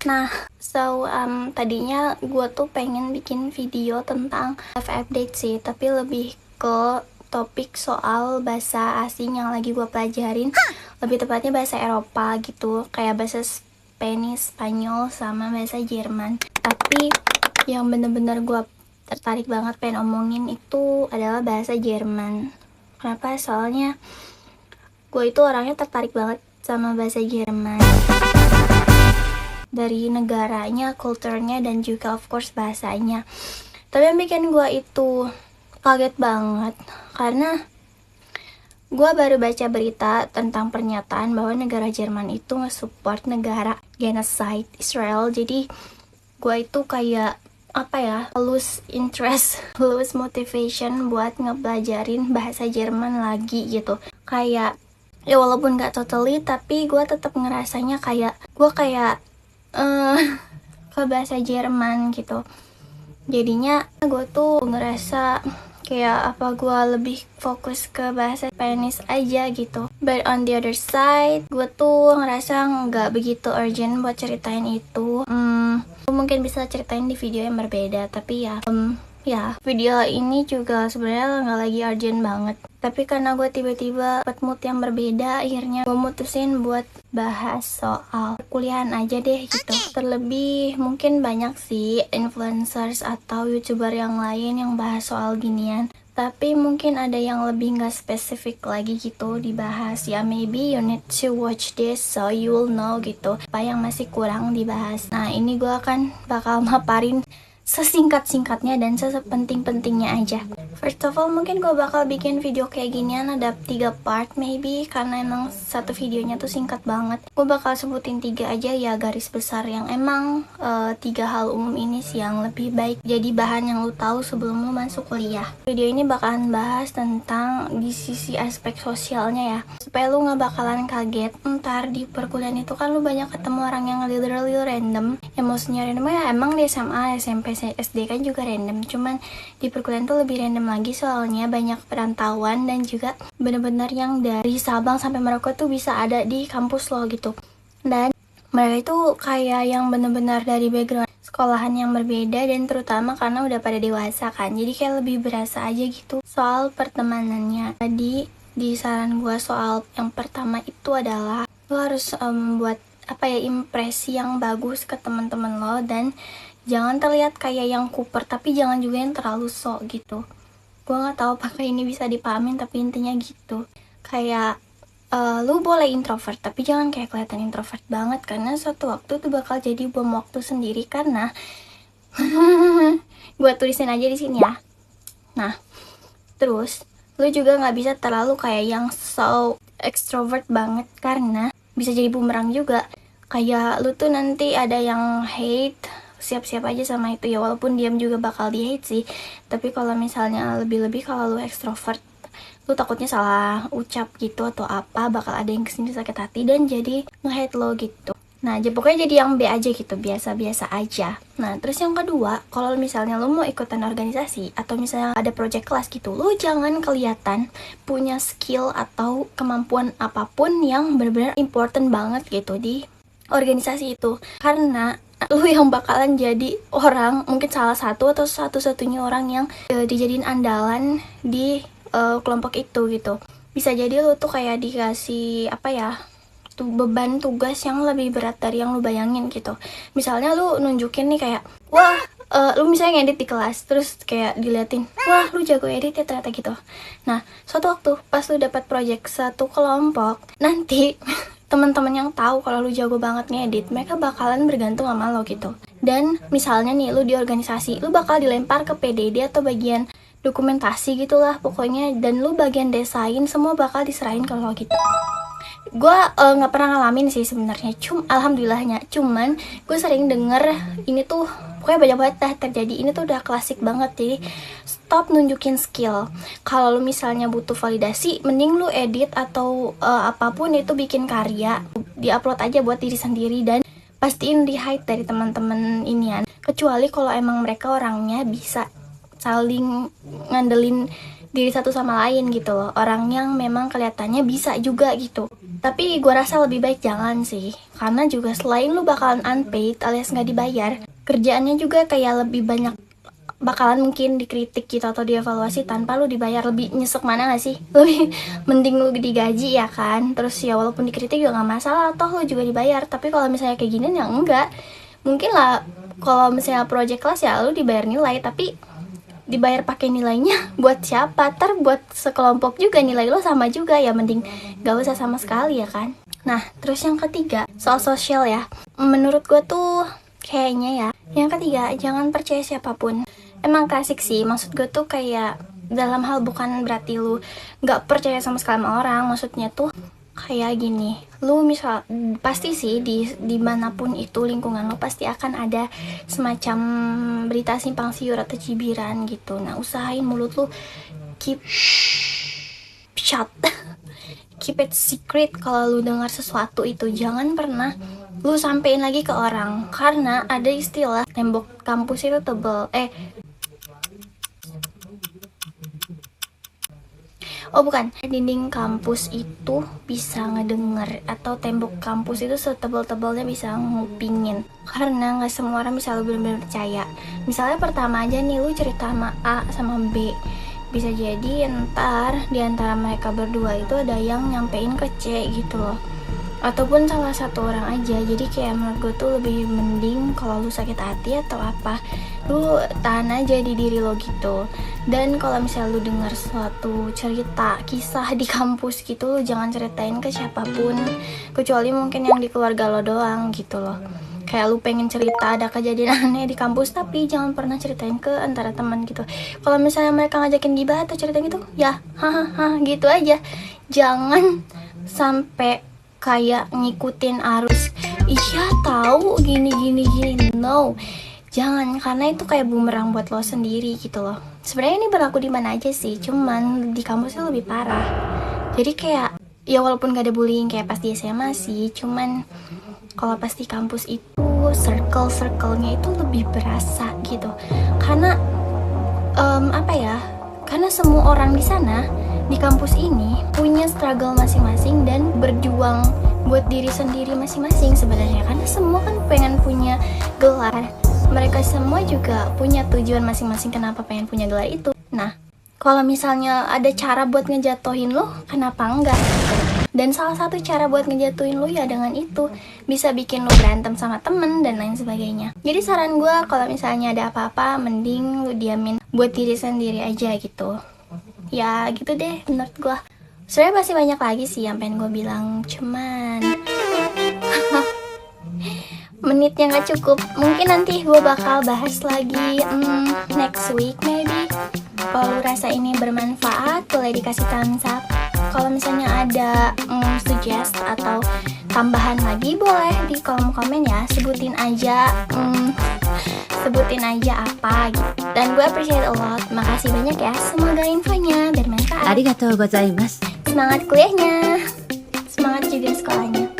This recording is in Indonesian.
Nah, tadinya gue tuh pengen bikin video tentang life update sih, tapi lebih ke topik soal bahasa asing yang lagi gue pelajarin. Lebih tepatnya bahasa Eropa gitu, kayak bahasa Spanish, Spanyol, sama bahasa Jerman. Tapi yang bener-bener gue tertarik banget pengen omongin itu adalah bahasa Jerman. Kenapa? Soalnya gue itu orangnya tertarik banget sama bahasa Jerman, dari negaranya, kulturnya, dan juga of course bahasanya. Tapi yang bikin gue itu kaget banget karena gue baru baca berita tentang pernyataan bahwa negara Jerman itu nge-support negara genocide Israel. Jadi gue itu kayak lose interest, lose motivation buat ngebelajarin bahasa Jerman lagi gitu. Kayak ya walaupun gak totally, tapi gue tetap ngerasanya kayak gue ke bahasa Jerman gitu. Jadinya gue tuh ngerasa kayak gue lebih fokus ke bahasa Spanish aja gitu. But on the other side, gue tuh ngerasa nggak begitu urgent buat ceritain itu. Mungkin bisa ceritain di video yang berbeda, tapi video ini juga sebenarnya nggak lagi urgent banget. Tapi karena gue tiba-tiba dapet mood yang berbeda, akhirnya gue mutusin buat bahas soal kuliahan aja deh gitu. Terlebih mungkin banyak sih influencers atau youtuber yang lain yang bahas soal ginian, tapi mungkin ada yang lebih nggak spesifik lagi gitu dibahas. Ya maybe you need to watch this so you will know gitu apa yang masih kurang dibahas. Nah ini gue akan bakal maparin sesingkat-singkatnya dan sepenting-pentingnya aja. First of all, mungkin gue bakal bikin video kayak ginian ada 3 part maybe, karena emang satu videonya tuh singkat banget. Gue bakal sebutin 3 aja ya garis besar yang emang 3 hal umum ini sih yang lebih baik jadi bahan yang lu tahu sebelum lu masuk kuliah. Video ini bakalan bahas tentang di sisi aspek sosialnya ya, supaya lu gak bakalan kaget ntar di perkuliahan itu kan lu banyak ketemu orang yang literally random. Ya maksudnya random ya emang di SMA, SMP, SD kan juga random, cuman di perkuliahan tuh lebih random lagi soalnya banyak perantauan dan juga bener-bener yang dari Sabang sampai Merauke tuh bisa ada di kampus lo gitu. Dan mereka itu kayak yang bener-bener dari background sekolahan yang berbeda, dan terutama karena udah pada dewasa kan, jadi kayak lebih berasa aja gitu soal pertemanannya. Tadi di saran gue soal yang pertama itu adalah lo harus buat impresi yang bagus ke teman-teman lo, dan jangan terlihat kayak yang kuper, tapi jangan juga yang terlalu sok gitu. Gue nggak tahu apakah ini bisa dipahamin, tapi intinya gitu. Kayak lu boleh introvert, tapi jangan kayak kelihatan introvert banget, karena suatu waktu tuh bakal jadi bom waktu sendiri. Karena gue tulisin aja di sini ya. Nah, terus lu juga nggak bisa terlalu kayak yang so extrovert banget, karena bisa jadi bumerang juga. Kayak lu tuh nanti ada yang hate, siap-siap aja sama itu ya, walaupun diam juga bakal di hate sih. Tapi kalau misalnya lebih-lebih kalau lu extrovert, lu takutnya salah ucap gitu atau apa, bakal ada yang kesini sakit hati dan jadi nge-hate lo gitu. Nah pokoknya jadi yang B aja gitu, biasa-biasa aja. Nah terus yang kedua, kalau misalnya lu mau ikutan organisasi atau misalnya ada project kelas gitu, lu jangan kelihatan punya skill atau kemampuan apapun yang benar-benar important banget gitu di organisasi itu, karena lu yang bakalan jadi orang, mungkin salah satu atau satu-satunya orang yang dijadiin andalan di kelompok itu gitu. Bisa jadi lu tuh kayak dikasih beban tugas yang lebih berat dari yang lu bayangin gitu. Misalnya lu nunjukin nih kayak wah lu misalnya ngedit di kelas, terus kayak diliatin, wah lu jago edit ya ternyata gitu. Nah suatu waktu pas lu dapat project satu kelompok, nanti teman-teman yang tahu kalau lu jago banget ngedit, mereka bakalan bergantung sama lo gitu. Dan misalnya nih lu di organisasi, lu bakal dilempar ke PDD atau bagian dokumentasi gitulah pokoknya, dan lu bagian desain, semua bakal diserahin ke lo gitu. Gue nggak pernah ngalamin sih sebenarnya, alhamdulillahnya. Cuman gue sering denger ini tuh pokoknya banyak banget dah terjadi. Ini tuh udah klasik banget. Jadi stop nunjukin skill. Kalau lu misalnya butuh validasi, mending lu edit atau apapun itu, bikin karya, diupload aja buat diri sendiri, dan pastiin di hide dari teman-teman inian. Kecuali kalau emang mereka orangnya bisa saling ngandelin diri satu sama lain gitu loh. Orang yang memang kelihatannya bisa juga gitu. Tapi gue rasa lebih baik jangan sih. Karena juga selain lu bakalan unpaid alias nggak dibayar, kerjaannya juga kayak lebih banyak bakalan mungkin dikritik gitu atau dievaluasi tanpa lu dibayar. Lebih nyesek mana gak sih? Lebih mending lu digaji ya kan. Terus ya walaupun dikritik juga gak masalah, toh lu juga dibayar. Tapi kalau misalnya kayak gini ya enggak. Mungkin lah kalau misalnya project class ya lu dibayar nilai, tapi dibayar pakai nilainya buat siapa? Buat sekelompok juga nilai lo sama juga, ya mending gak usah sama sekali ya kan. Nah terus yang ketiga soal sosial ya, menurut gue tuh kayaknya ya yang ketiga jangan percaya siapapun. Emang klasik sih, maksud gue tuh kayak dalam hal bukan berarti lu gak percaya sama sekali sama orang. Maksudnya tuh kayak gini, lu misal pasti sih dimanapun itu lingkungan lo pasti akan ada semacam berita simpang siur atau cibiran gitu. Nah usahain mulut lu keep shut keep it secret. Kalau lu dengar sesuatu itu jangan pernah lu sampein lagi ke orang, karena ada istilah tembok kampus itu tebel dinding kampus itu bisa ngedenger, atau tembok kampus itu setebal-tebalnya bisa ngupingin. Karena nggak semua orang bisa lu benar-benar percaya. Misalnya pertama aja nih lu cerita sama A sama B, bisa jadi ntar di antara mereka berdua itu ada yang nyampein ke C gitu loh, ataupun salah satu orang aja. Jadi kayak menurut gue tuh lebih mending kalau lu sakit hati atau apa, lu tahan aja di diri lo gitu. Dan kalau misalnya lu dengar suatu cerita kisah di kampus gitu, lu jangan ceritain ke siapapun kecuali mungkin yang di keluarga lo doang gitu loh. Kayak lu pengen cerita ada kejadian aneh di kampus, tapi jangan pernah ceritain ke antara teman gitu. Kalau misalnya mereka ngajakin gibah atau cerita gitu, ya hahaha gitu aja. Jangan sampai kayak ngikutin arus, iya tahu gini. No, jangan, karena itu kayak bumerang buat lo sendiri gitu loh. Sebenarnya ini berlaku di mana aja sih, cuman di kampusnya lebih parah. Jadi kayak ya walaupun gak ada bullying kayak pas di SMA sih, cuman kalau pas di kampus itu circle-nya itu lebih berasa gitu. Karena karena semua orang di sana di kampus ini punya struggle masing-masing dan berjuang buat diri sendiri masing-masing sebenarnya. Karena semua kan pengen punya gelar, mereka semua juga punya tujuan masing-masing kenapa pengen punya gelar itu. Nah kalau misalnya ada cara buat ngejatuhin lo, kenapa enggak? Dan salah satu cara buat ngejatuhin lo ya dengan itu, bisa bikin lo berantem sama temen dan lain sebagainya. Jadi saran gue kalau misalnya ada apa-apa, mending lo diamin buat diri sendiri aja gitu. Ya gitu deh menurut gue. Sebenarnya masih banyak lagi sih yang pengen gue bilang, cuman menitnya gak cukup. Mungkin nanti gue bakal bahas lagi next week maybe. Kalau rasa ini bermanfaat, boleh dikasih thumbs up. Kalau misalnya ada suggest atau tambahan lagi, boleh di kolom komen ya. Sebutin aja apa gitu. Dan gue appreciate a lot. Makasih banyak ya. Semoga infonya bermanfaat. Arigatou gozaimasu. Semangat kuliahnya, semangat juga sekolahnya.